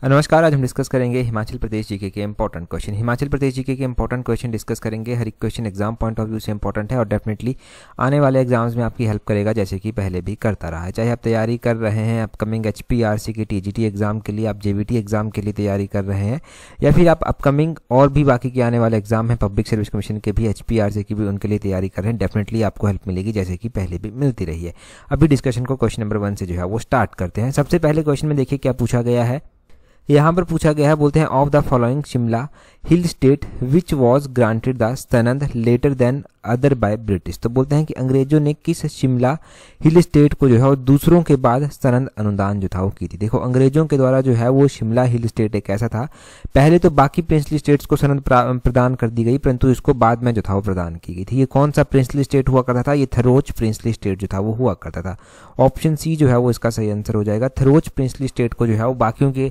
नमस्कार। आज हम डिस्कस करेंगे हिमाचल प्रदेश जीके के important question. Himachal Pradesh GK के इंपॉर्टेंट क्वेश्चन डिस्कस करेंगे। हर एक question exam point of view से इंपॉर्टेंट है और डेफिनेटली आने वाले एग्जाम्स में आपकी हेल्प करेगा, जैसे कि पहले भी करता रहा है। चाहे आप तैयारी कर रहे हैं अपकमिंग HPRC के TGT एग्जाम के लिए, आप JBT एग्जाम के लिए तैयारी कर रहे हैं, या फिर आप अपकमिंग और भी बाकी के आने वाले एग्जाम हैं पब्लिक सर्विस कमीशन के भी, HPRC की भी, उनके लिए तैयारी कर रहे हैं, डेफिनेटली आपको हेल्प मिलेगी, जैसे कि पहले भी मिलती रही है। अभी डिस्कशन को क्वेश्चन नंबर 1 से जो है वो स्टार्ट करते हैं। सबसे पहले क्वेश्चन में देखिए क्या पूछा गया है। यहाँ पर पूछा गया है, बोलते हैं of the following Shimla hill state which was granted the स्तनंद letter than other by British. तो बोलते हैं कि अंग्रेजों ने किस शिमला हिल स्टेट को जो है वो दूसरों के बाद स्तनंद अनुदान जो था वो की थी। देखो, अंग्रेजों के द्वारा जो है वो शिमला हिल स्टेट एक ऐसा था, पहले तो बाकी प्रिंसली स्टेट्स को स्तनंद प्रदान कर दी गई, परंतु इसको बाद में जो था वो प्रदान की गई थी। ये कौन सा प्रिंसली स्टेट हुआ करता था? ये थरोच प्रिंसली स्टेट जो था वो हुआ करता था। ऑप्शन सी जो है वो इसका सही आंसर हो जाएगा। थरोच प्रिंसली स्टेट को जो है वो बाकी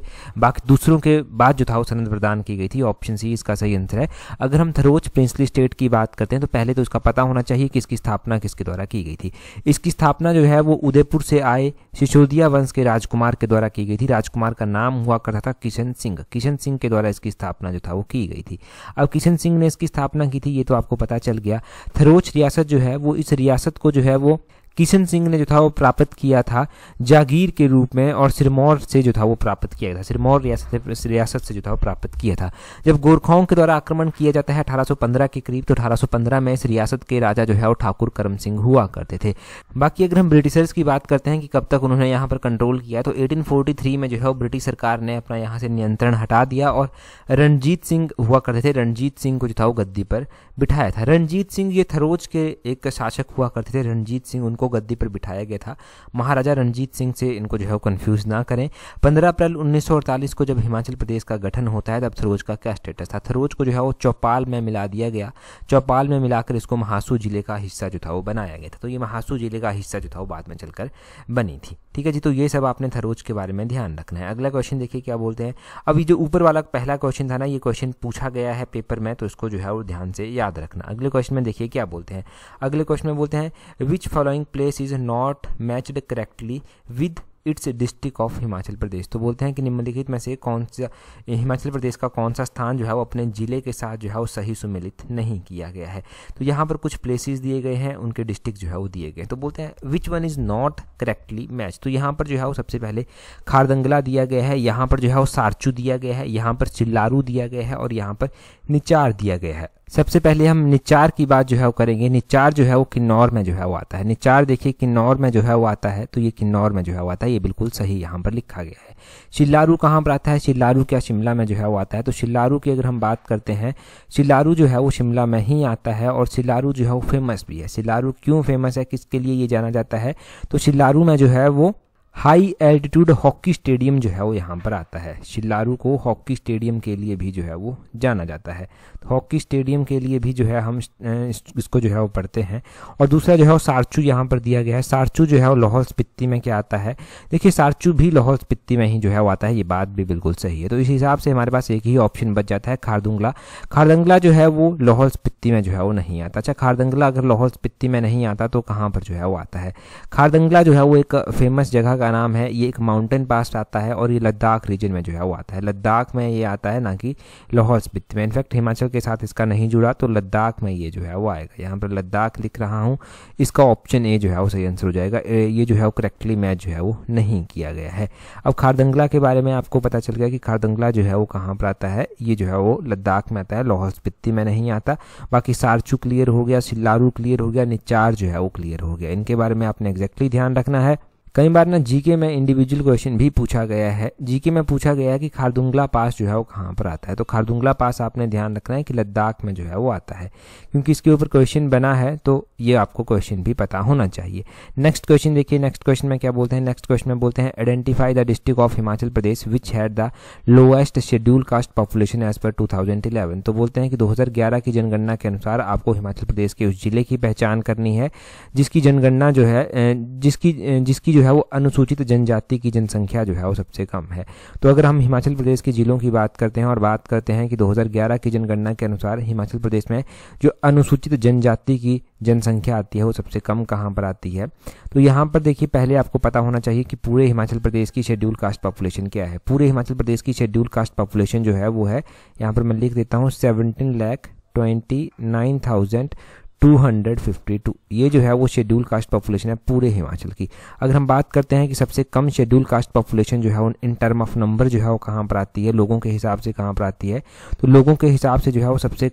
दूसरों के बाद जो था वो स्तनंद प्रदान की गई थी। ऑप्शन सी इसका सही आंसर है। अगर हम थरोच प्रिंसली स्टेट की बात करते हैं तो पहले तो इसका पता होना चाहिए कि इसकी स्थापना किसके द्वारा की गई थी। इसकी स्थापना जो है वो उदयपुर से आए सिसोदिया वंश के राजकुमार के द्वारा की गई थी। राजकुमार का नाम हुआ करता था किशन सिंह। किशन सिंह के द्वारा इसकी स्थापना जो था वो की गई थी। अब किशन सिंह ने इसकी स्थापना की थी, ये तो आपको पता चल गया। थरोच रियासत जो है वो, इस रियासत को जो है वो किशन सिंह ने जो था वो प्राप्त किया था जागीर के रूप में, और सिरमौर से जो था वो प्राप्त किया था। सिरमौर रियासत से जो था वो प्राप्त किया था। जब गोरखाओं के द्वारा आक्रमण किया जाता है 1815 के करीब, तो 1815 में इस रियासत के राजा जो है वो ठाकुर करम सिंह हुआ करते थे। बाकी अगर हम ब्रिटिशर्स की बात करते हैं कि कब तक उन्होंने यहाँ पर कंट्रोल किया, तो 1843 में जो है वो ब्रिटिश सरकार ने अपना यहाँ से नियंत्रण हटा दिया और रणजीत सिंह हुआ करते थे, रणजीत सिंह को जो था वो गद्दी पर बिठाया था। रणजीत सिंह ये थरोच के एक शासक हुआ करते थे। रणजीत सिंह, उनको गद्दी पर बिठाया गया था। महाराजा रणजीत सिंह से इनको जो है कंफ्यूज ना करें। 15 अप्रैल 1948 को जब हिमाचल प्रदेश का गठन होता है, तब थरोच का क्या स्टेटस था? थरोच को जो है वो चौपाल में मिला दिया गया। चौपाल में मिलाकर इसको महासू जिले का हिस्सा जो था वो बनाया गया था। तो ये महासू जिले का हिस्सा जो था वो बाद में चलकर बनी थी। ठीक है जी, तो ये सब आपने थरोच के बारे में ध्यान रखना है। अगला क्वेश्चन देखिए क्या बोलते हैं। अभी जो ऊपर वाला पहला क्वेश्चन था ना, ये क्वेश्चन पूछा गया है पेपर में, तो इसको जो है वो ध्यान से याद रखना। अगले क्वेश्चन में देखिए क्या बोलते हैं। अगले क्वेश्चन में बोलते हैं which following place is not matched correctly with its district of Himachal Pradesh. तो बोलते हैं कि निम्नलिखित में से कौन सा हिमाचल प्रदेश का कौन सा स्थान जो है वो अपने जिले के साथ जो है वो सही सुमेलित नहीं किया गया है। तो यहाँ पर कुछ प्लेसेस दिए गए हैं, उनके डिस्ट्रिक्ट जो है वो दिए गए। तो बोलते हैं विच one is not correctly match. तो यहाँ पर जो है वो सबसे पहले खारदंगला दिया गया है, यहाँ पर जो है वो सारचू दिया गया है, यहाँ पर चिल्लारू दिया गया है और यहाँ पर निचार दिया गया है। सबसे पहले हम निचार की बात जो है वो करेंगे। निचार जो है वो किन्नौर में जो है वो आता है। निचार देखिए किन्नौर में जो है वो आता है, तो ये किन्नौर में जो है वो आता है, ये बिल्कुल सही यहाँ पर लिखा गया है। चिल्लारू कहाँ पर आता है? चिल्लारू क्या शिमला में जो है वो आता है? तो चिल्लारू की अगर हम बात करते हैं, चिल्लारू जो है वो शिमला में ही आता है और चिल्लारू जो है वो फेमस भी है। चिल्लारू क्यों फेमस है, किसके लिए ये जाना जाता है? तो चिल्लारू में जो है वो हाई एल्टीट्यूड हॉकी स्टेडियम जो है वो यहाँ पर आता है। चिल्लारू को हॉकी स्टेडियम के लिए भी जो है वो जाना जाता है। तो हॉकी स्टेडियम के लिए भी जो है हम इसको जो है वो पढ़ते हैं। और दूसरा जो है वो सारचू यहाँ पर दिया गया है। सारचू जो है वो लाहौल स्पीति में क्या आता है? देखिए सारचू भी लाहौल स्पीति में ही जो है वो आता है, ये बात भी बिल्कुल सही है। तो इस हिसाब से हमारे पास एक ही ऑप्शन बच जाता है, खारदुंगला। खारदंगला जो है वो लाहौल स्पीति में जो है वो नहीं आता। अच्छा, खारदंगला अगर लाहौल स्पीति में नहीं आता तो कहाँ पर जो है वो आता है? खारदंगला जो है वो एक फेमस जगह का नाम है। ये एक माउंटेन पास आता है और ये लद्दाख रीजन में जो है वो आता है। लद्दाख में ये आता है, ना कि लाहौल स्पीति में। इनफैक्ट हिमाचल के साथ इसका नहीं जुड़ा, तो लद्दाख में ये जो है वो आएगा। यहाँ पर लद्दाख लिख रहा हूँ, इसका ऑप्शन ए जो है वो सही आंसर हो जाएगा। ये जो है वो करेक्टली मैच जो है वो नहीं किया गया है। अब खारदंगला के बारे में आपको पता चल गया कि खारदंगला जो है वो कहाँ पर आता है। ये जो है वो लद्दाख में आता है, लाहौल स्पीति में नहीं आता। बाकी सारचू क्लियर हो गया, चिल्लारू क्लियर हो गया, निचार जो है वो क्लियर हो गया। इनके बारे में आपने एग्जैक्टली ध्यान रखना है। कई बार ना जीके में इंडिविजुअल क्वेश्चन भी पूछा गया है। जीके में पूछा गया है कि खारदुंगला पास जो है वो कहाँ पर आता है। तो खारदुंगला पास आपने ध्यान रखना है कि लद्दाख में जो है वो आता है, क्योंकि इसके ऊपर क्वेश्चन बना है, तो ये आपको क्वेश्चन भी पता होना चाहिए। नेक्स्ट क्वेश्चन देखिए। नेक्स्ट क्वेश्चन में क्या बोलते हैं? नेक्स्ट क्वेश्चन में बोलते हैं identify the district of Himachal Pradesh which had the lowest schedule caste population as per 2011। तो बोलते हैं कि 2011 की जनगणना के अनुसार आपको हिमाचल प्रदेश के उस जिले की पहचान करनी है जिसकी जनगणना जो है जिसकी जो है वो अनुसूचित जनजाति की जनसंख्या जो है वो सबसे कम है। तो अगर हम हिमाचल प्रदेश के जिलों की बात करते हैं और बात करते हैं कि 2011 की जनगणना के अनुसार हिमाचल प्रदेश में जो अनुसूचित जनजाति की जनसंख्या आती है वो सबसे कम कहाँ पर आती है, तो यहाँ पर देखिए पहले आपको पता होना चाहिए कि पूरे हिमाचल प्रदेश की शेड्यूल कास्ट पॉपुलेशन क्या है। पूरे हिमाचल प्रदेश की शेड्यूल कास्ट पॉपुलेशन जो है वो है, यहाँ पर मैं लिख देता हूँ 17,29,252। ये जो है वो शेड्यूल कास्ट पॉपुलेशन है पूरे हिमाचल की। अगर हम बात करते हैं कि सबसे कम शेड्यूल कास्ट पॉपुलेशन जो है इन टर्म ऑफ नंबर जो है वो कहाँ पर आती है, लोगों के हिसाब से कहाँ पर आती है, तो लोगों के हिसाब से जो है वो सबसे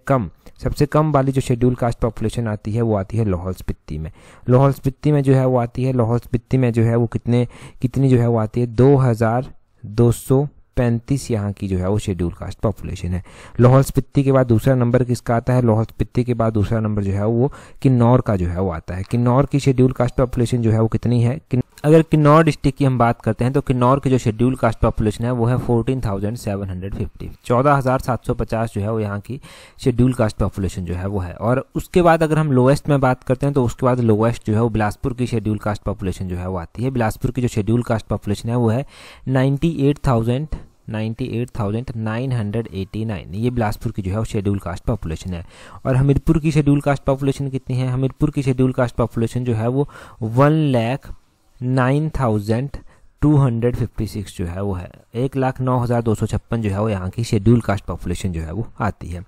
कम वाली जो शेड्यूल कास्ट पॉपुलेशन आती है वो आती है लाहौल स्पीति में। लाहौल स्पीति में जो है वो आती है, लाहौल स्पीति में जो है वो कितनी जो है वो आती है 2235 यहाँ की जो है वो शेड्यूल कास्ट पॉपुलेशन है। लाहौल स्पीति के बाद दूसरा नंबर किसका आता है, लाहौल स्पीति के बाद दूसरा नंबर जो है वो किन्नौर का जो है वो आता है। किन्नौर की शेड्यूल कास्ट पॉपुलेशन जो है वो कितनी है, अगर किन्नौर डिस्ट्रिक्ट की हम बात करते हैं तो किन्नौर की जो शेड्यूल कास्ट पॉपुलेशन है वो है 14,750, 14,750 जो है वो यहाँ की शेड्यूल कास्ट पॉपुलेशन जो है वो है। और उसके बाद अगर हम लोएस्ट में बात करते हैं तो उसके बाद लोएस्ट जो है वो बिलासपुर की शेड्यूल कास्ट पॉपुलेशन जो है वो आती है। बिलासपुर की जो शेड्यूल कास्ट पॉपुलेशन है वो है 98,989। ये बिलासपुर की जो है वो शेड्यूल कास्ट पॉपुलेशन है। और हमीरपुर की शेड्यूल कास्ट पॉपुलेशन कितनी है, हमीरपुर की शेड्यूल कास्ट पॉपुलेशन जो है वो 1,09,256 जो है वो है, 1,09,256 जो है वो यहाँ की शेड्यूल कास्ट पॉपुलेशन जो है वो आती है।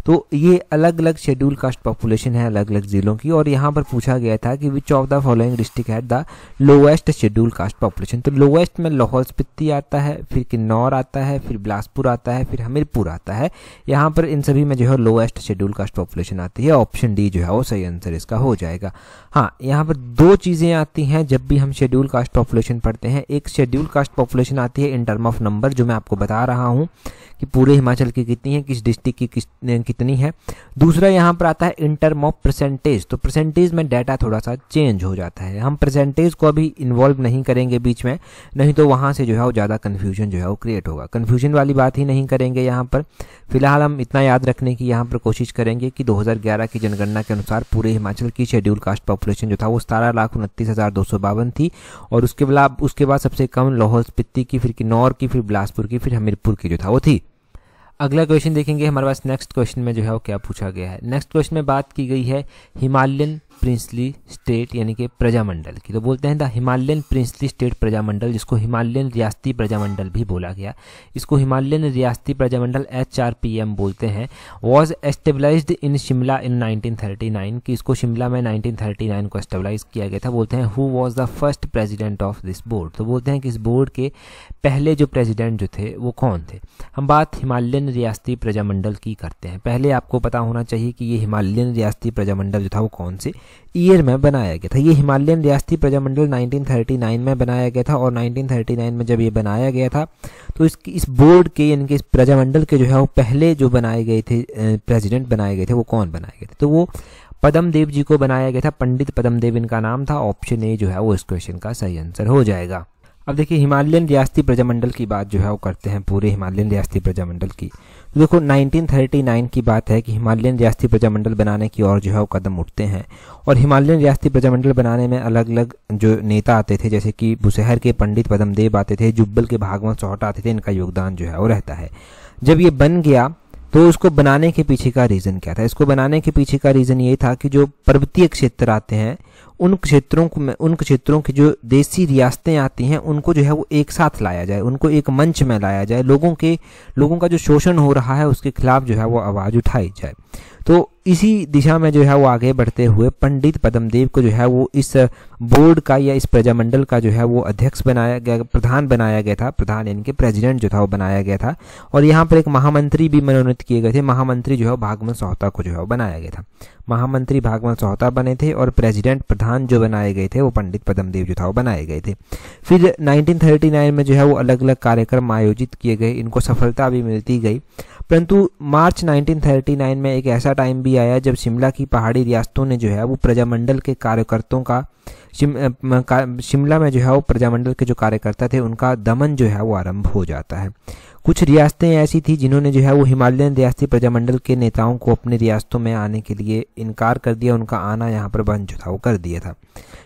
तो ये अलग अलग शेड्यूल कास्ट पॉपुलेशन है अलग अलग जिलों की। और यहाँ पर पूछा गया था कि which of the following district had the lowest schedule caste population. तो लोएस्ट में लाहौल स्पीति आता है, फिर किन्नौर आता है, फिर बिलासपुर आता है, फिर हमीरपुर आता है। यहाँ पर इन सभी में जो है लोएस्ट शेड्यूल कास्ट पॉपुलेशन आती है। ऑप्शन डी जो है वो सही आंसर इसका हो जाएगा। हाँ, यहाँ पर दो चीज़ें आती हैं जब भी हम शेड्यूल कास्ट पॉपुलेशन पढ़ते हैं। एक शेड्यूल कास्ट पॉपुलेशन आती है इन टर्म ऑफ नंबर, जो मैं आपको बता रहा हूँ कि पूरे हिमाचल की कितनी है, किस डिस्ट्रिक्ट की कितनी है। दूसरा यहाँ पर आता है इन टर्म ऑफ परसेंटेज। तो परसेंटेज में डाटा थोड़ा सा चेंज हो जाता है, हम परसेंटेज को अभी इन्वॉल्व नहीं करेंगे बीच में, नहीं तो वहाँ से जो है वो ज़्यादा कन्फ्यूजन जो है वो क्रिएट होगा। कन्फ्यूजन वाली बात ही नहीं करेंगे यहाँ पर। फिलहाल हम इतना याद रखने की यहाँ पर कोशिश करेंगे कि 2011 की जनगणना के अनुसार पूरे हिमाचल की शेड्यूल कास्ट पॉपुलेशन जो था वो 17,29,252 थी। और उसके बाद सबसे कम लाहौल स्पीति की, फिर किन्नौर की, फिर बिलासपुर की, फिर हमीरपुर की जो था वो थी। अगला क्वेश्चन देखेंगे हमारे पास। नेक्स्ट क्वेश्चन में जो है वो क्या पूछा गया है। नेक्स्ट क्वेश्चन में बात की गई है हिमालयन प्रिंसली स्टेट यानी कि प्रजामंडल की। तो बोलते हैं the Himalayan princely state Prajamandal, जिसको हिमालयन रियासती प्रजामंडल भी बोला गया, इसको हिमालयन रियासती प्रजामंडल HRPM बोलते हैं, वॉज एस्टेब्लाइज्ड इन शिमला इन 1939 कि इसको शिमला में 1939 को एस्टेब्लाइज किया गया था। बोलते हैं who was the first president of this board. तो बोलते हैं कि इस बोर्ड के पहले जो प्रेजिडेंट जो थे वो कौन थे। हम बात हिमालयन रियासती प्रजामंडल की करते हैं। पहले आपको पता होना चाहिए कि ये हिमालयन रियासती प्रजामंडल जो था वो कौन से ईयर में बनाया गया था। ये हिमालयन रियासती प्रजामंडल 1939 में बनाया गया था। और 1939 में जब ये बनाया गया था तो इस बोर्ड के यानी कि इस प्रजामंडल के जो है वो पहले जो बनाए गए थे प्रेसिडेंट बनाए गए थे वो कौन बनाए गए थे, तो वो पद्म देव जी को बनाया गया था। पंडित पद्म देव इनका नाम था। ऑप्शन ए जो है वो इस क्वेश्चन का सही आंसर हो जाएगा। अब देखिए हिमालयन रियासती प्रजामंडल की बात जो है वो करते हैं, पूरे हिमालयन रियासती प्रजामंडल की। तो देखो 1939 की बात है कि हिमालयन रियासती प्रजामंडल बनाने की ओर जो है वो कदम उठते हैं। और हिमालयन रियासती प्रजामंडल बनाने में अलग अलग जो नेता आते थे, जैसे कि बुशहर के पंडित पद्म देव आते थे, जुब्बल के भागवत सोहटा आते थे, इनका योगदान जो है वो रहता है। जब ये बन गया तो उसको बनाने के पीछे का रीज़न क्या था। इसको बनाने के पीछे का रीज़न ये था कि जो पर्वतीय क्षेत्र आते हैं उन क्षेत्रों की जो देसी रियासतें आती हैं उनको जो है वो एक साथ लाया जाए, उनको एक मंच में लाया जाए, लोगों का जो शोषण हो रहा है उसके खिलाफ जो है वो आवाज़ उठाई जाए। तो इसी दिशा में जो है वो आगे बढ़ते हुए पंडित पद्म देव को जो है वो इस बोर्ड का या इस प्रजामंडल का जो है वो अध्यक्ष बनाया गया, प्रधान बनाया गया था। प्रधान यानी कि प्रेसिडेंट जो था वो बनाया गया था। और यहाँ पर एक महामंत्री भी मनोनीत किए गए थे। महामंत्री जो है भागवत सोहता को जो है वो बनाया गया था। महामंत्री भागवत सोहता बने थे और प्रेसिडेंट प्रधान जो बनाए गए थे वो पंडित पद्म देव जो था वो बनाए गए थे। फिर 1939 में जो है वो अलग अलग कार्यक्रम आयोजित किए गए, इनको सफलता भी मिलती गई। परंतु मार्च 1939 में एक ऐसा टाइम भी आया जब शिमला की पहाड़ी रियासतों ने जो है वो प्रजामंडल के कार्यकर्ताओं का शिमला में जो है वो प्रजामंडल के जो कार्यकर्ता थे उनका दमन जो है वो आरंभ हो जाता है। कुछ रियासतें ऐसी थी जिन्होंने जो है वो हिमालयन रियासती प्रजामंडल के नेताओं को अपनी रियासतों में आने के लिए इनकार कर दिया, उनका आना यहाँ पर बंद जो था वो कर दिया था।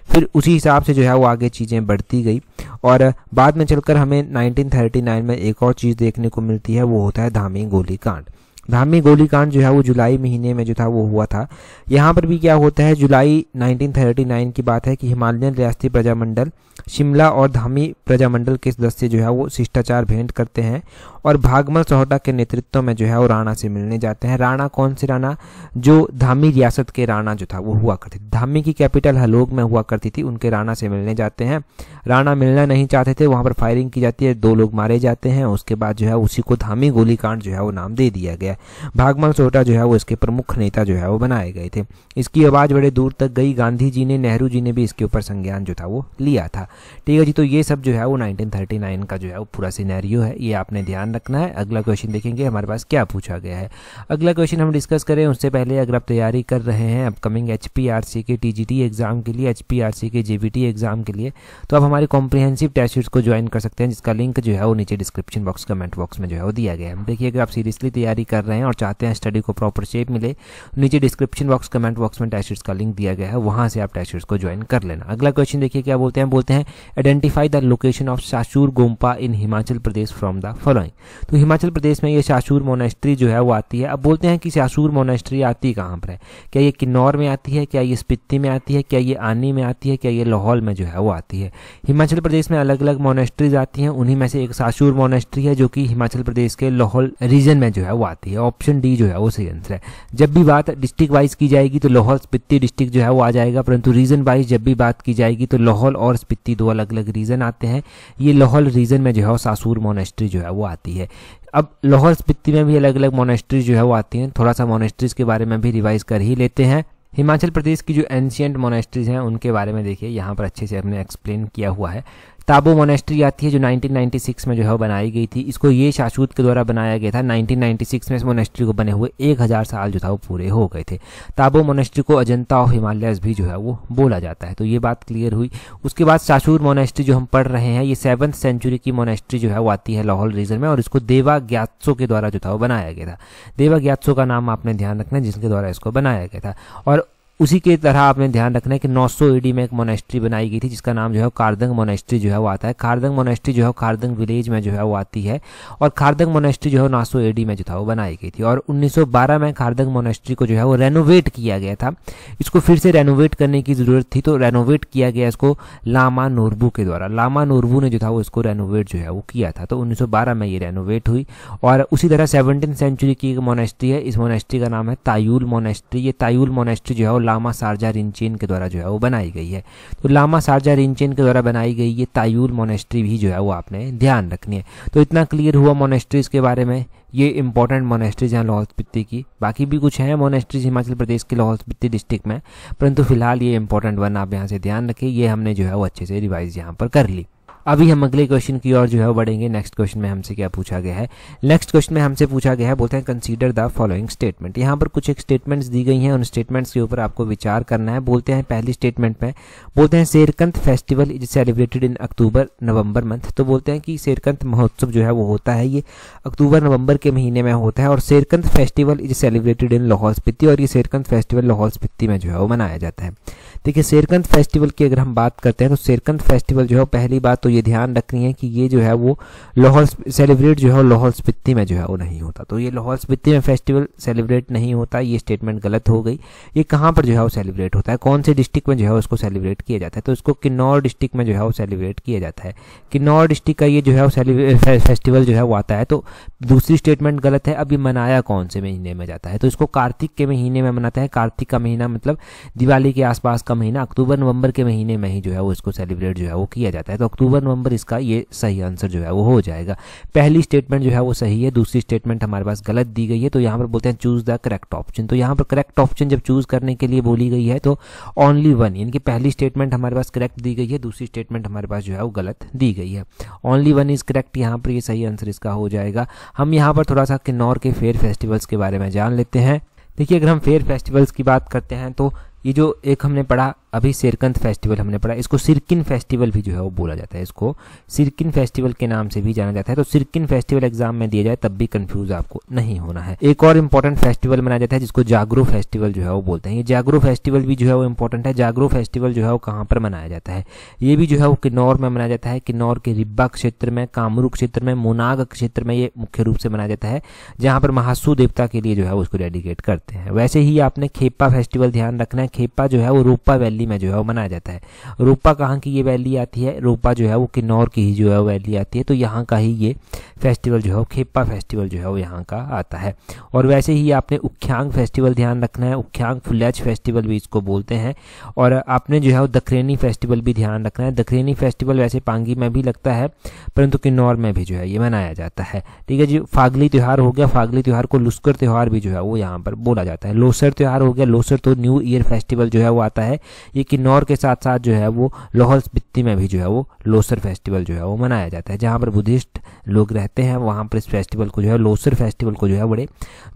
फिर उसी हिसाब से जो है वो आगे चीज़ें बढ़ती गई और बाद में चलकर हमें 1939 में एक और चीज़ देखने को मिलती है, वो होता है धामी गोलीकांड। धामी गोलीकांड जो है वो जुलाई महीने में जो था वो हुआ था। यहाँ पर भी क्या होता है, जुलाई 1939 की बात है कि हिमालयन रियासती प्रजामंडल शिमला और धामी प्रजामंडल के सदस्य जो है वो शिष्टाचार भेंट करते हैं और भागमल सोहटा के नेतृत्व में जो है वो राणा से मिलने जाते हैं। राणा कौन से राणा? जो धामी रियासत के राणा जो था वो हुआ करते थे। धामी की कैपिटल हलोग में हुआ करती थी, उनके राणा से मिलने जाते हैं। राणा मिलना नहीं चाहते थे, वहाँ पर फायरिंग की जाती है, 2 लोग मारे जाते हैं। उसके बाद जो है उसी को धामी गोलीकांड जो है वो नाम दे दिया गया। भागमल सोहटा जो है वो इसके प्रमुख नेता जो है वो बनाए गए थे। इसकी आवाज़ बड़े दूर तक गई, गांधी जी ने, नेहरू जी ने भी इसके ऊपर संज्ञान जो था वो लिया था। ठीक है जी, तो ये सब जो है वो 1939 का जो है वो पूरा सिनेरियो है, ये आपने ध्यान रखना है। अगला क्वेश्चन देखेंगे हमारे पास क्या पूछा गया है। अगला क्वेश्चन हम डिस्कस करें उससे पहले अगर आप तैयारी कर रहे हैं अपकमिंग HPRC के TGT एग्जाम के लिए, HPRC के JBT एग्जाम के लिए, तो आप हमारे कॉम्प्रिहेंसिव टेस्ट सीरीज को ज्वाइन कर सकते हैं, जिसका लिंक जो है वो नीचे डिस्क्रिप्शन बॉक्स कमेंट बॉक्स में जो है वो दिया गया है। देखिए अगर आप सीरियसली तैयारी कर रहे हैं और चाहते हैं स्टडी को प्रॉपर शेप मिले, नीचे डिस्क्रिप्शन बॉक्स कमेंट बॉक्स में टेस्ट सीरीज का लिंक दिया गया है, वहां से आप टेस्ट सीरीज को ज्वाइन कर लेना। अगला क्वेश्चन देखिए क्या बोलते हैं identify the location of Shashur Gompa in Himachal Pradesh from the following. तो हिमाचल प्रदेश में ये शाशूर मोनेस्ट्री जो है वो आती है। अब बोलते हैं कि शाशूर मोनेस्ट्री आती कहाँ पर है? क्या ये किन्नौर में आती है, क्या ये स्पीति में आती है, क्या ये आनी में आती है, क्या ये लाहौल में जो है वो आती है? हिमाचल प्रदेश में अलग अलग मोनेस्ट्रीज आती हैं, उन्हीं में से एक शाशूर मोनेस्ट्री है जो कि हिमाचल प्रदेश के लाहौल रीजन में जो है वो आती है। ऑप्शन डी जो है वो सही आंसर है। जब भी बात डिस्ट्रिक्ट वाइज की जाएगी तो लाहौल स्पीति डिस्ट्रिक्ट जो है वो आ जाएगा, परंतु रीजन वाइज जब भी बात की जाएगी तो लाहौल और स्पीति 2 अलग अलग रीजन आते हैं। ये लाहौल रीजन में जो है शाशूर मोनेस्ट्री जो है वो आती है। अब लाहौल स्पीति में भी अलग अलग मोनेस्ट्रीज जो है वो आती हैं। थोड़ा सा मोनेस्ट्रीज के बारे में भी रिवाइज कर ही लेते हैं। हिमाचल प्रदेश की जो एंशियंट मोनेस्ट्रीज हैं उनके बारे में देखिए, यहाँ पर अच्छे से हमने एक्सप्लेन किया हुआ है। ताबो मोनेस्ट्री आती है जो 1996 में जो है बनाई गई थी। इसको ये शाशूत के द्वारा बनाया गया था। 1996 में इस मोनेस्ट्री को बने हुए 1000 साल जो था वो पूरे हो गए थे। ताबो मोनेस्ट्री को अजंता ऑफ हिमालयस भी जो है वो बोला जाता है। तो ये बात क्लियर हुई। उसके बाद शाशूर मोनेस्ट्री जो हम पढ़ रहे हैं, ये 7th सेंचुरी की मोनेस्ट्री जो है वो आती है लाहौल रीजन में और इसको देवा ग्यात्सो के द्वारा जो था वो बनाया गया था। देवा ग्यात्सो का नाम आपने ध्यान रखना है जिसके द्वारा इसको बनाया गया था। और उसी के तरह आपने ध्यान रखना है कि 900 AD में एक मोनेस्ट्री बनाई गई थी जिसका नाम जो है कारदंग मोनेस्ट्री जो है वो आता है। कारदंग मोनेस्ट्री जो है कारदंग विलेज में जो है वो आती है और कारदंग मोनेस्ट्री जो है 900 AD में जो था वो बनाई गई थी। और 1912 में कारदंग मोनेस्ट्री को जो है वो रेनोवेट किया गया था। इसको फिर से रेनोवेट करने की ज़रूरत थी तो रेनोवेट किया गया इसको लामा नोरबू के द्वारा। लामा नोरबू ने जो था वो इसको रेनोवेट जो है वो किया था। तो 1912 में ये रेनोवेट हुई। और उसी तरह 17th सेंचुरी की एक मोनेस्ट्री है, इस मोनेस्ट्री का नाम है तायुल मोनेस्ट्री। ये तायुल मोनेस्ट्री जो है वो लामा सारजा रिंचेन के द्वारा जो है वो बनाई गई है। तो लामा सारजा रिंचेन के द्वारा बनाई गई ये तायुल मोनेस्ट्री भी जो है वो आपने ध्यान रखनी है। तो इतना क्लियर हुआ मोनेस्ट्रीज के बारे में। ये इंपॉर्टेंट मोनेस्ट्रीज हैं लाहौल स्पीति की। बाकी भी कुछ हैं मोनेस्ट्रीज हिमाचल प्रदेश के लाहौल स्पीति डिस्ट्रिक्ट में, परंतु फिलहाल ये इंपॉर्टेंट वन आप यहाँ से ध्यान रखें। ये हमने जो है वो अच्छे से रिवाइज यहाँ पर कर ली। अभी हम अगले क्वेश्चन की ओर जो है वो बढ़ेंगे। नेक्स्ट क्वेश्चन में हमसे क्या पूछा गया है? नेक्स्ट क्वेश्चन में हमसे पूछा गया है, बोलते हैं कंसीडर द फॉलोइंग स्टेटमेंट। यहाँ पर कुछ एक स्टेटमेंट्स दी गई हैं, उन स्टेटमेंट्स के ऊपर आपको विचार करना है। बोलते हैं पहली स्टेटमेंट में बोलते हैं Sherkant festival is celebrated in October November month. तो बोलते हैं कि शेरकंत महोत्सव जो है वो होता है ये अक्टूबर नवंबर के महीने में होता है और Sherkant festival is celebrated in Lahaul Spiti और ये शेरकंत फेस्टिवल लाहौल स्पीति में जो है वो मनाया जाता है। देखिए शेरकंत फेस्टिवल की अगर हम बात करते हैं तो शेरकंत फेस्टिवल जो है पहली बात तो ये ध्यान रखनी है कि ये जो है वो लाहौल सेलिब्रेट जो है लाहौल स्पीति में जो है वो नहीं होता। तो ये लाहौल स्पीति में फेस्टिवल सेलिब्रेट नहीं होता, ये स्टेटमेंट गलत हो गई। ये कहाँ पर जो है वो सेलिब्रेट होता है, कौन से डिस्ट्रिक्ट में जो है उसको सेलिब्रेट किया जाता है? तो इसको किन्नौर डिस्ट्रिक्ट में जो है वो सेलिब्रेट किया जाता है। किन्नौर डिस्ट्रिक्ट का ये जो है वो फेस्टिवल जो है वो आता है। तो दूसरी स्टेटमेंट गलत है। अब ये मनाया कौन से महीने में जाता है? तो इसको कार्तिक के महीने में मनाता है। कार्तिक का महीना मतलब दिवाली के आसपास का महीना, अक्टूबर नवंबर के महीने में ही जो है वो इसको सेलिब्रेट जो है वो किया जाता है। तो अक्टूबर नवंबर इसका ये सही आंसर जो है वो हो जाएगा। पहली स्टेटमेंट जो है वो सही है, दूसरी स्टेटमेंट हमारे पास गलत दी गई है। तो यहाँ पर बोलते हैं चूज द करेक्ट ऑप्शन। तो यहाँ पर करेक्ट ऑप्शन जब चूज करने के लिए बोली गई है तो ओनली वन, यानी कि पहली स्टेटमेंट हमारे पास करेक्ट दी गई है, दूसरी स्टेटमेंट हमारे पास जो है वो गलत दी गई है। ओनली वन इज करेक्ट, यहाँ पर ये सही आंसर इसका हो जाएगा। हम यहाँ पर थोड़ा सा किन्नौर के फेयर फेस्टिवल्स के बारे में जान लेते हैं। देखिए अगर हम फेयर फेस्टिवल्स की बात करते हैं तो ये जो एक हमने पढ़ा अभी सिरकंद फेस्टिवल हमने पढ़ा, इसको सिरकिन फेस्टिवल भी जो है वो बोला जाता है, इसको सिरकिन फेस्टिवल के नाम से भी जाना जाता है। तो सिरकिन फेस्टिवल एग्जाम में दिया जाए तब भी कंफ्यूज आपको नहीं होना है। एक और इंपॉर्टेंट फेस्टिवल मनाया जाता है जिसको जागरू फेस्टिवल जो है वो बोलते हैं। ये जागरू फेस्टिवल भी जो है वो इंपॉर्टेंट है। जागरू फेस्टिवल जो है वो कहाँ पर मनाया जाता है, ये भी जो है वो किन्नौर में मनाया जाता है। किन्नौर के रिब्बा क्षेत्र में, कामरूप क्षेत्र में, मोनाग क्षेत्र में ये मुख्य रूप से मनाया जाता है, जहाँ पर महासू देवता के लिए जो है उसको डेडिकेट करते हैं। वैसे ही आपने खेप्पा फेस्टिवल ध्यान रखना है। खेप्पा जो है वो रोपा वैली में जो है वो मनाया जाता है। रोपा कहाँ की ये वैली आती है, रोपा जो है वो किन्नौर की ही जो है वो वैली आती है, तो यहाँ का ही ये फेस्टिवल जो है वो खेप्पा फेस्टिवल जो है वो यहाँ का आता है। और वैसे ही आपने उख्यांग फेस्टिवल ध्यान रखना है। उख्यांग फुल्याच फेस्टिवल भी इसको बोलते हैं। और आपने जो है वो दखरेनी फेस्टिवल भी ध्यान रखना है। दखरेनी फेस्टिवल वैसे पांगी में भी लगता है परंतु किन्नौर में भी जो है ये मनाया जाता है। ठीक है जी। फागली त्यौहार हो गया, फागली त्यौहार को लुस्कर त्यौहार भी जो है वो यहाँ पर बोला जाता है। लोसर त्यौहार हो गया, लोसर तो न्यू ईयर फेस्टिवल जो है वो आता है। ये किन्नौर के साथ साथ जो है वो लाहौल स्पीति में भी जो है वो लोसर फेस्टिवल जो है वो मनाया जाता है। जहाँ पर बुद्धिस्ट लोग रहते हैं वहाँ पर इस फेस्टिवल को जो है, लोसर फेस्टिवल को जो है बड़े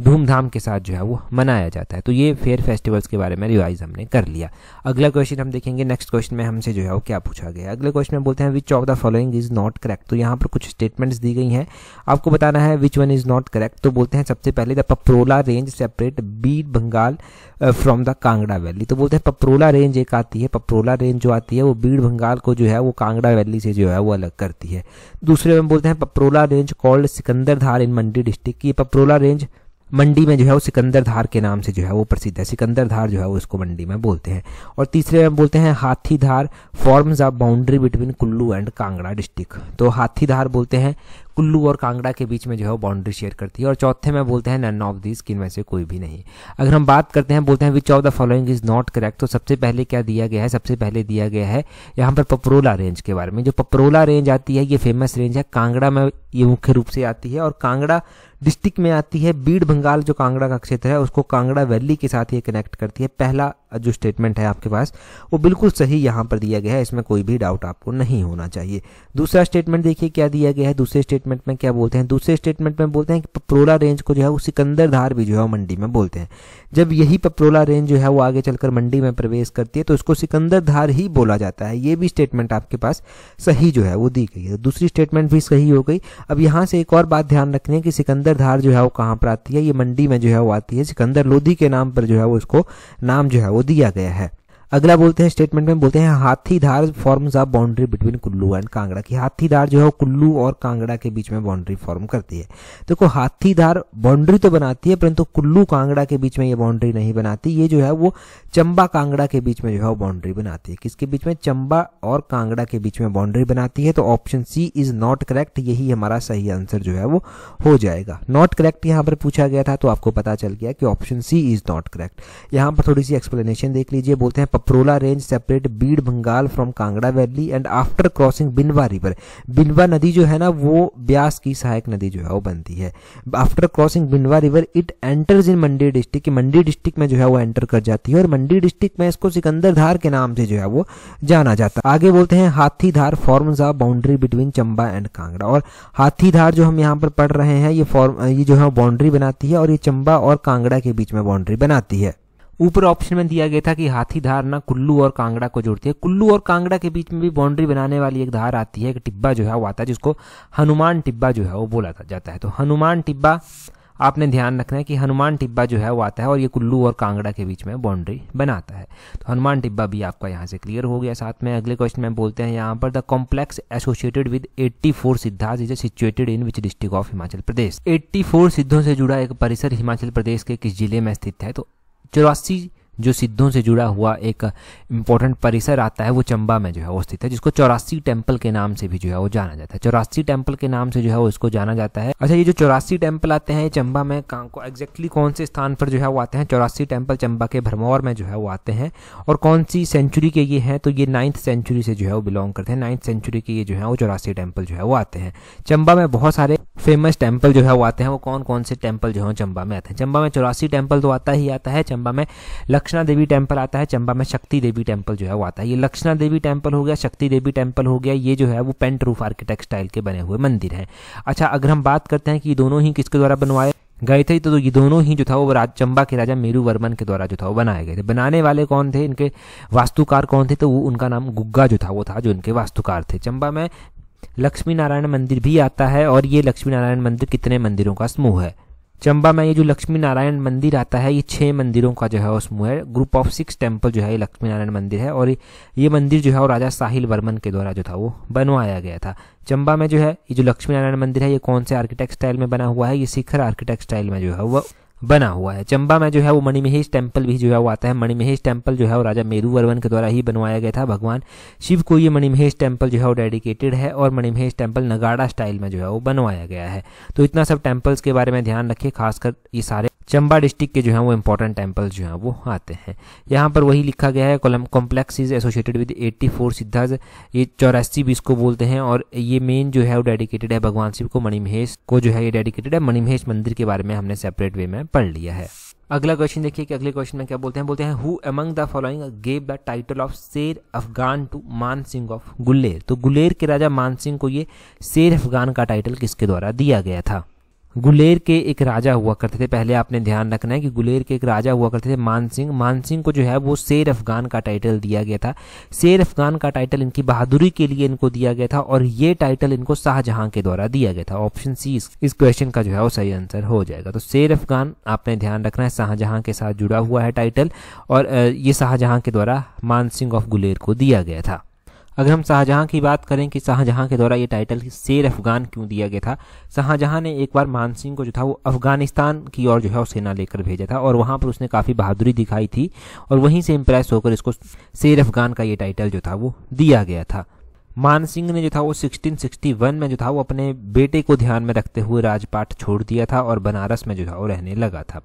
धूमधाम के साथ जो है वो मनाया जाता है। तो ये फेयर फेस्टिवल्स के बारे में रिवाइज हमने कर लिया। अगला क्वेश्चन हम देखेंगे। नेक्स्ट क्वेश्चन में हमसे जो है वो क्या पूछा गया। अगले क्वेश्चन में बोलते हैं which of the following is not correct. तो यहाँ पर कुछ स्टेटमेंट्स दी गई हैं, आपको बताना है which one is not correct. तो बोलते हैं सबसे पहले the Paprola range separate Bir Bangal from the Kangra valley. तो बोलते हैं पपरोला रेंज एक आती है, पपरोला रेंज जो आती है वो बीड बंगाल को जो है वो कांगड़ा वैली से जो है वो अलग करती है। दूसरे में बोलते हैं पपरोला रेंज कॉल्ड सिकंदर धार इन मंडी डिस्ट्रिक्ट। ये पपरोला रेंज मंडी में जो है वो सिकंदर धार के नाम से जो है वो प्रसिद्ध है। सिकंदर धार जो है वो इसको मंडी में बोलते हैं। और तीसरे में बोलते हैं Hathi Dhar forms a boundary between Kullu and Kangra district. तो हाथी धार बोलते हैं कुल्लू और कांगड़ा के बीच में जो है वो बाउंड्री शेयर करती है। और चौथे में बोलते हैं नन ऑफ दीज, किन में से कोई भी नहीं। अगर हम बात करते हैं, बोलते हैं which of the following is not correct. तो सबसे पहले क्या दिया गया है, सबसे पहले दिया गया है यहाँ पर पपरोला रेंज के बारे में। जो पपरोला रेंज आती है ये फेमस रेंज है, कांगड़ा में ये मुख्य रूप से आती है और कांगड़ा डिस्ट्रिक्ट में आती है। बीड बंगाल जो कांगड़ा का क्षेत्र है उसको कांगड़ा वैली के साथ ये कनेक्ट करती है। पहला जो स्टेटमेंट है आपके पास वो बिल्कुल सही यहाँ पर दिया गया है, इसमें कोई भी डाउट आपको नहीं होना चाहिए। दूसरा स्टेटमेंट देखिए क्या दिया गया है। दूसरे स्टेटमेंट में क्या बोलते हैं, दूसरे स्टेटमेंट में बोलते हैं कि पपरोला रेंज को जो है वो सिकंदर धार भी जो है वो मंडी में बोलते हैं। जब यही पपरोला रेंज जो है वो आगे चलकर मंडी में प्रवेश करती है तो उसको सिकंदर धार ही बोला जाता है। ये भी स्टेटमेंट आपके पास सही जो है वो दी गई है। दूसरी स्टेटमेंट भी सही हो गई। अब यहाँ से एक और बात ध्यान रखनी है कि सिकंदर धार जो है वो कहाँ पर आती है, ये मंडी में जो है वो आती है। सिकंदर लोधी के नाम पर जो है वो इसको नाम जो है वो दिया गया है। अगला बोलते हैं स्टेटमेंट में बोलते हैं Hathi Dhar forms a boundary between Kullu and Kangra की। हाथी धार जो है वो कुल्लू और कांगड़ा के बीच में बाउंड्री फॉर्म करती है। देखो हाथी धार बाउंड्री तो बनाती है परंतु कुल्लू कांगड़ा के बीच में ये बाउंड्री नहीं बनाती। ये जो है वो चंबा कांगड़ा के बीच में जो है वो बाउंड्री बनाती है। किसके बीच में, चंबा और कांगड़ा के बीच में बाउंड्री बनाती है। तो option C is not correct, यही हमारा सही आंसर जो है वो हो जाएगा। नॉट करेक्ट यहाँ पर पूछा गया था तो आपको पता चल गया कि option C is not correct. यहाँ पर थोड़ी सी एक्सप्लेनेशन देख लीजिए। बोलते हैं Paprola range separate Bir Bangal from Kangra valley and after crossing Binwa river. Binwa नदी जो है ना वो ब्यास की सहायक नदी जो है वो बनती है। After crossing Binwa river it enters in Mandi district, Mandi district में जो है वो एंटर कर जाती है और मंडी डिस्ट्रिक्ट में इसको सिकंदर धार के नाम से जो है वो जाना जाता है। आगे बोलते हैं Hathi Dhar forms a boundary between Chamba and Kangra. और हाथी धार जो हम यहाँ पर पढ़ रहे हैं ये जो है बाउंड्री बनाती है और ये चंबा और कांगड़ा के बीच में बाउंड्री बनाती है। ऊपर ऑप्शन में दिया गया था कि हाथी धार ना कुल्लू और कांगड़ा को जोड़ती है। कुल्लू और कांगड़ा के बीच में भी बाउंड्री बनाने वाली एक धार आती है, एक टिब्बा जो है वो आता है जिसको हनुमान टिब्बा जो है वो बोला जाता है। तो हनुमान टिब्बा आपने ध्यान रखना है कि हनुमान टिब्बा जो है वो आता है और ये कुल्लू और कांगड़ा के बीच में बाउंड्री बनाता है। तो हनुमान टिब्बा भी आपका यहाँ से क्लियर हो गया। साथ में अगले क्वेश्चन में बोलते हैं यहाँ पर the complex associated with 84 Siddhas is situated in which district of Himachal Pradesh. 84 सिद्धों से जुड़ा एक परिसर हिमाचल प्रदेश के किस जिले में स्थित है। तो 84 जो सिद्धों से जुड़ा हुआ एक इंपॉर्टेंट परिसर आता है वो चंबा में जो है वो स्थित है, जिसको 84 टेम्पल के नाम से भी जो है वो जाना जाता है। 84 टेम्पल के नाम से जो है वो इसको जाना जाता है। अच्छा, ये जो 84 टेम्पल आते हैं चंबा में एग्जैक्टली कौन से स्थान पर जो है वो आते हैं। 84 टेम्पल चंबा के भरमौर में जो है वो आते हैं और कौन सी सेंचुरी के ये हैं, तो ये 9th सेंचुरी से जो है वो बिलोंग करते हैं। 9th सेंचुरी के ये जो है वो 84 टेम्पल जो है वो आते हैं। चंबा में बहुत सारे फेमस टेम्पल जो है वो आते हैं। वो कौन कौन से टेम्पल जो है चंबा में आते हैं। चंबा में 84 टेम्पल तो आता ही आता है। चंबा में लक्षणा देवी टेम्पल आता है, चंबा में शक्ति देवी टेम्पल जो है वो आता है। ये लक्षणा देवी टेम्पल हो गया, शक्ति देवी टेम्पल हो गया, ये जो है वो पेंट रूफ आर्किटेक्ट स्टाइल के बने हुए मंदिर हैं। अच्छा, अगर हम बात करते हैं कि दोनों ही किसके द्वारा बनवाए, गए थे। तो ये दोनों ही जो था वो चंबा के राजा मेरू वर्मन के द्वारा जो था वो बनाए गए थे। बनाने वाले कौन थे, इनके वास्तुकार कौन थे, तो वो उनका नाम गुग्गा जो था वो था जो इनके वास्तुकार थे। चंबा में लक्ष्मी नारायण मंदिर भी आता है और ये लक्ष्मी नारायण मंदिर कितने मंदिरों का समूह है। चंबा में ये जो लक्ष्मी नारायण मंदिर आता है ये 6 मंदिरों का जो है वो समूह है। ग्रुप ऑफ 6 टेम्पल जो है ये लक्ष्मी नारायण मंदिर है और ये मंदिर जो है वो राजा साहिल वर्मन के द्वारा जो था वो बनवाया गया था। चंबा में जो है ये जो लक्ष्मी नारायण मंदिर है ये कौन से आर्किटेक्ट स्टाइल में बना हुआ है, ये शिखर आर्किटेक्ट स्टाइल में जो है वो बना हुआ है। चंबा में जो है वो मणिमहेश टेम्पल भी जो है वो आता है। मणिमहेश टेम्पल जो है वो राजा मेरू वर्मन के द्वारा ही बनवाया गया था। भगवान शिव को ये मणिमहेश टेम्पल जो है वो डेडिकेटेड है और मणिमहेश टेम्पल नगाड़ा स्टाइल में जो है वो बनवाया गया है। तो इतना सब टेम्पल्स के बारे में ध्यान रखिए, खासकर ये सारे चंबा डिस्ट्रिक्ट के जो है वो इंपॉर्टेंट टेम्पल्स जो हैं वो आते हैं। यहाँ पर वही लिखा गया है, complex is associated with 84 siddhas, ये 84 भी इसको बोलते हैं और ये मेन जो है वो डेडिकेटेड है भगवान शिव को। मणिमहेश को जो है ये डेडिकेटेड है। मणिमहेश मंदिर के बारे में हमने सेपरेट वे में पढ़ लिया है। अगला क्वेश्चन देखिए कि अगले क्वेश्चन में क्या बोलते हैं who among the following gave the title of शेर अफगान टू मान सिंह ऑफ गुलेर। तो गुलेर के राजा मान सिंह को ये शेर अफगान का टाइटल किसके द्वारा दिया गया था। गुलेर के एक राजा हुआ करते थे, पहले आपने ध्यान रखना है कि गुलेर के एक राजा हुआ करते थे मान सिंह। मान सिंह को जो है वो शेर अफगान का टाइटल दिया गया था। शेर अफगान का टाइटल इनकी बहादुरी के लिए इनको दिया गया था और ये टाइटल इनको शाहजहां के द्वारा दिया गया था। ऑप्शन सी इस क्वेश्चन का जो है वो सही आंसर हो जाएगा। तो शेर अफगान आपने ध्यान रखना है, शाहजहां के साथ जुड़ा हुआ है टाइटल और ये शाहजहां के द्वारा मान सिंह ऑफ गुलेर को दिया गया था। अगर हम शाहजहां की बात करें कि शाहजहां के द्वारा ये टाइटल शेर अफगान क्यों दिया गया था, शाहजहां ने एक बार मान सिंह को जो था वो अफगानिस्तान की ओर जो है वो सेना लेकर भेजा था और वहां पर उसने काफ़ी बहादुरी दिखाई थी और वहीं से इंप्रेस होकर इसको शेर अफगान का ये टाइटल जो था वो दिया गया था। मान सिंह ने जो था वो 1661 में जो था वो अपने बेटे को ध्यान में रखते हुए राजपाट छोड़ दिया था और बनारस में जो था वो रहने लगा था।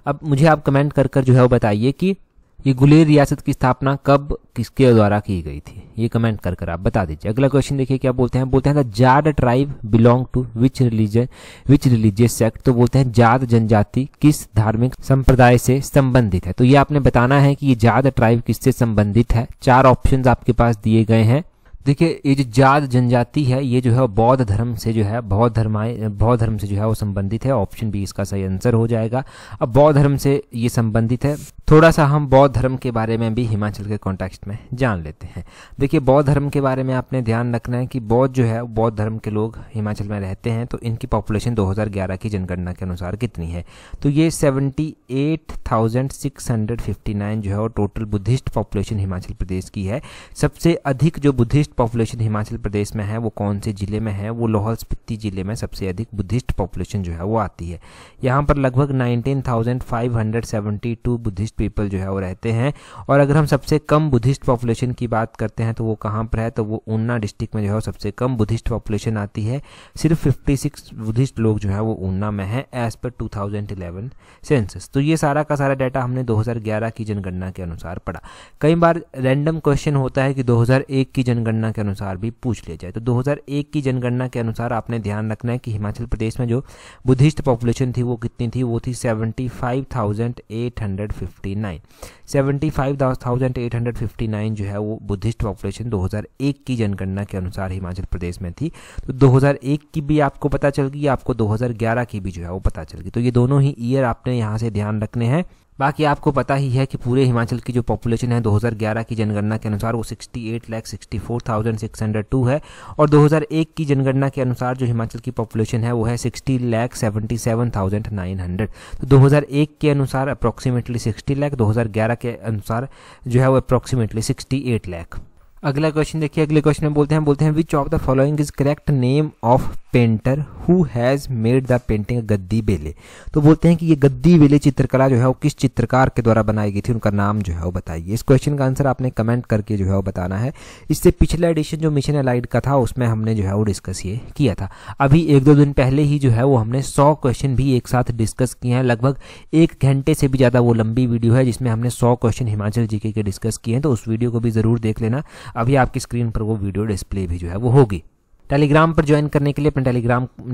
अब मुझे आप कमेंट कर कर जो है वो बताइए कि ये गुलेर रियासत की स्थापना कब किसके द्वारा की गई थी, ये कमेंट कर कर आप बता दीजिए। अगला क्वेश्चन देखिए क्या बोलते हैं the Jat tribe belong to which religious sect. तो बोलते हैं जाट जनजाति किस धार्मिक संप्रदाय से संबंधित है। तो ये आपने बताना है कि ये जाट ट्राइब किससे संबंधित है। 4 ऑप्शंस आपके पास दिए गए हैं। देखिए ये जो जाट जनजाति है ये जो है बौद्ध धर्म से जो है बौद्ध धर्म से जो है वो संबंधित है। ऑप्शन बी इसका सही आंसर हो जाएगा। अब बौद्ध धर्म से ये संबंधित है। थोड़ा सा हम बौद्ध धर्म के बारे में भी हिमाचल के कॉन्टेक्स्ट में जान लेते हैं। देखिए बौद्ध धर्म के बारे में आपने ध्यान रखना है कि बौद्ध जो है बौद्ध धर्म के लोग हिमाचल में रहते हैं। तो इनकी पॉपुलेशन 2011 की जनगणना के अनुसार कितनी है, तो ये 78,659 जो है वो total Buddhist population Himachal Pradesh की है। सबसे अधिक जो बुद्धिस्ट पॉपुलेशन हिमाचल प्रदेश में है वो कौन से जिले में है, वो लाहौल स्पीति जिले में सबसे अधिक बुद्धिस्ट पॉपुलेशन जो है वो आती है। यहाँ पर लगभग 19,572 बुद्धिस्ट पीपल जो है वो रहते हैं। और अगर हम सबसे कम बुद्धिस्ट पॉपुलेशन की बात करते हैं तो वो कहाँ पर है, तो वो ऊना डिस्ट्रिक्ट में जो है सबसे कम बुद्धिस्ट पॉपुलेशन आती है। सिर्फ 56 बुद्धिस्ट लोग जो है वो ऊना में है एज पर 2011 सेंसस। तो ये सारा का सारा डाटा हमने 2011 की जनगणना के अनुसार पढ़ा। कई बार रैंडम क्वेश्चन होता है कि 2001 की जनगणना के अनुसार भी पूछ लिया जाए। तो 2001 की जनगणना के अनुसार आपने ध्यान रखना है कि हिमाचल प्रदेश में जो बुद्धिस्ट पॉपुलेशन थी वो कितनी थी, वो थी 75,859। 75,859 जो है वो बुद्धिस्ट पॉपुलेशन 2001 की जनगणना के अनुसार हिमाचल प्रदेश में थी। तो 2001 की भी आपको पता चल गई, आपको 2011 की भी जो है वो पता चल गई। तो ये दोनों ही ईयर आपने यहाँ से ध्यान रखने हैं। बाकी आपको पता ही है कि पूरे हिमाचल की जो पॉपुलेशन है 2011 की जनगणना के अनुसार वो 68,64,602 है और 2001 की जनगणना के अनुसार जो हिमाचल की पॉपुलेशन है वो है 60,77,900। तो 2001 के अनुसार अप्रॉक्सीमेटली 60 लाख, 2011 के अनुसार जो है वो अप्रॉक्सीमेटली 68 लाख। अगला क्वेश्चन देखिए, अगले क्वेश्चन में बोलते हैं which of the following is correct name of painter who has made the painting गद्दी बेले। तो बोलते हैं कि ये गद्दी बेले चित्रकला जो है वो किस चित्रकार के द्वारा बनाई गई थी, उनका नाम जो है वो बताइए। इस क्वेश्चन का आंसर आपने कमेंट करके जो है वो बताना है। इससे पिछला एडिशन जो मिशन एलाइड का था उसमें हमने जो है वो डिस्कस ये किया था। अभी 1-2 दिन पहले ही जो है वो हमने 100 क्वेश्चन भी एक साथ डिस्कस किए हैं। लगभग 1 घंटे से भी ज़्यादा वो लंबी वीडियो है जिसमें हमने 100 क्वेश्चन हिमाचल जीके के डिस्कस किए हैं। तो उस वीडियो को भी ज़रूर देख लेना। अभी आपकी स्क्रीन पर वो वीडियो डिस्प्ले भी जो है वो होगी। टेलीग्राम पर ज्वाइन करने के लिए अपने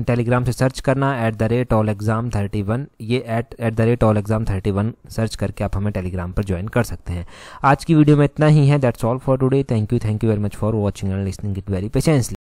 टेलीग्राम से सर्च करना @allexam31। ये @allexam31 सर्च करके आप हमें टेलीग्राम पर ज्वाइन कर सकते हैं। आज की वीडियो में इतना ही है। That's all for today. Thank you very much for watching and listening it very patiently.